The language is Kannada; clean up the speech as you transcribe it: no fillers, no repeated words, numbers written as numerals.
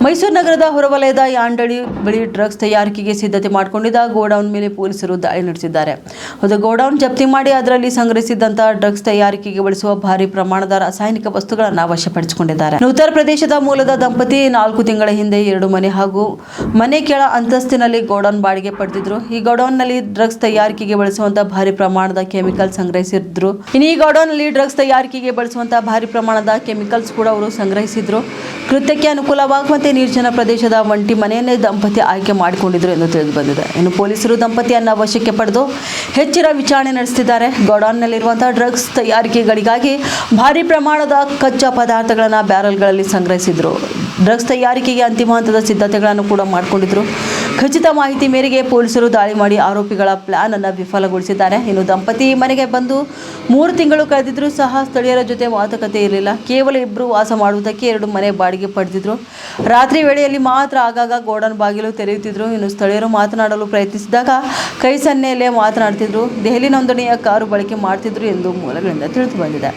ಮೈಸೂರು ನಗರದ ಹೊರವಲಯದ ಯಾಂಡಳಿ ಬಳಿ ಡ್ರಗ್ಸ್ ತಯಾರಿಕೆಗೆ ಸಿದ್ಧತೆ ಮಾಡಿಕೊಂಡಿದ್ದ ಗೋಡೌನ್ ಮೇಲೆ ಪೊಲೀಸರು ದಾಳಿ ನಡೆಸಿದ್ದಾರೆ. ಅದು ಗೋಡೌನ್ ಜಪ್ತಿ ಮಾಡಿ ಅದರಲ್ಲಿ ಸಂಗ್ರಹಿಸಿದ್ದಂತಹ ಡ್ರಗ್ಸ್ ತಯಾರಿಕೆಗೆ ಬಳಸುವ ಭಾರಿ ಪ್ರಮಾಣದ ರಾಸಾಯನಿಕ ವಸ್ತುಗಳನ್ನು ವಶಪಡಿಸಿಕೊಂಡಿದ್ದಾರೆ. ಉತ್ತರ ಪ್ರದೇಶದ ಮೂಲದ ದಂಪತಿ 4 ತಿಂಗಳ ಹಿಂದೆ 2 ಮನೆ ಹಾಗೂ ಮನೆ ಕೆಳ ಅಂತಸ್ತಿನಲ್ಲಿ ಗೋಡೌನ್ ಬಾಡಿಗೆ ಪಡೆದಿದ್ರು. ಈ ಗೋಡೌನ್ನಲ್ಲಿ ಡ್ರಗ್ಸ್ ತಯಾರಿಕೆಗೆ ಬಳಸುವಂತಹ ಭಾರಿ ಪ್ರಮಾಣದ ಕೆಮಿಕಲ್ ಸಂಗ್ರಹಿಸಿದ್ರು. ಇನ್ನು ಈ ಗೋಡೌನ್ನಲ್ಲಿ ಡ್ರಗ್ಸ್ ತಯಾರಿಕೆಗೆ ಬಳಸುವಂತಹ ಭಾರಿ ಪ್ರಮಾಣದ ಕೆಮಿಕಲ್ಸ್ ಕೂಡ ಅವರು ಸಂಗ್ರಹಿಸಿದ್ರು. ಕೃತ್ಯಕ್ಕೆ ಅನುಕೂಲವಾಗುವಂತೆ ನಿರ್ಜನ ಪ್ರದೇಶದ ಒಂಟಿ ಮನೆಯನ್ನೇ ದಂಪತಿ ಆಯ್ಕೆ ಮಾಡಿಕೊಂಡಿದ್ರು ಎಂದು ತಿಳಿದು ಬಂದಿದೆ. ಇನ್ನು ಪೊಲೀಸರು ದಂಪತಿಯನ್ನ ವಶಕ್ಕೆ ಪಡೆದು ಹೆಚ್ಚಿನ ವಿಚಾರಣೆ ನಡೆಸುತ್ತಿದ್ದಾರೆ. ಗೋಡೌನ್ನಲ್ಲಿರುವಂತಹ ಡ್ರಗ್ಸ್ ತಯಾರಿಕೆಗಳಿಗಾಗಿ ಭಾರಿ ಪ್ರಮಾಣದ ಕಚ್ಚಾ ಪದಾರ್ಥಗಳನ್ನು ಬ್ಯಾರಲ್ಗಳಲ್ಲಿ ಸಂಗ್ರಹಿಸಿದ್ರು. ಡ್ರಗ್ಸ್ ತಯಾರಿಕೆಗೆ ಅಂತಿಮ ಹಂತದ ಸಿದ್ಧತೆಗಳನ್ನು ಕೂಡ ಮಾಡಿಕೊಂಡಿದ್ರು. ಖಚಿತ ಮಾಹಿತಿ ಮೇರೆಗೆ ಪೊಲೀಸರು ದಾಳಿ ಮಾಡಿ ಆರೋಪಿಗಳ ಪ್ಲಾನ್ ಅನ್ನು ವಿಫಲಗೊಳಿಸಿದ್ದಾರೆ. ಇನ್ನು ದಂಪತಿ ಮನೆಗೆ ಬಂದು 3 ತಿಂಗಳು ಕಳೆದಿದ್ರೂ ಸಹ ಸ್ಥಳೀಯರ ಜೊತೆ ಮಾತುಕತೆ ಇರಲಿಲ್ಲ. ಕೇವಲ ಇಬ್ಬರು ವಾಸ ಮಾಡುವುದಕ್ಕೆ 2 ಮನೆ ಬಾಡಿಗೆ ಪಡೆದಿದ್ರು. ರಾತ್ರಿ ವೇಳೆಯಲ್ಲಿ ಮಾತ್ರ ಆಗಾಗ ಗೋಡೌನ್ ಬಾಗಿಲು ತೆರೆಯುತ್ತಿದ್ರು. ಇನ್ನು ಸ್ಥಳೀಯರು ಮಾತನಾಡಲು ಪ್ರಯತ್ನಿಸಿದಾಗ ಕೈ ಸನ್ನೆಯಲ್ಲೇ ಮಾತನಾಡ್ತಿದ್ರು. ದೆಹಲಿ ನೋಂದಣಿಯ ಕಾರು ಬಳಕೆ ಮಾಡ್ತಿದ್ರು ಎಂದು ಮೂಲಗಳಿಂದ ತಿಳಿದು ಬಂದಿದೆ.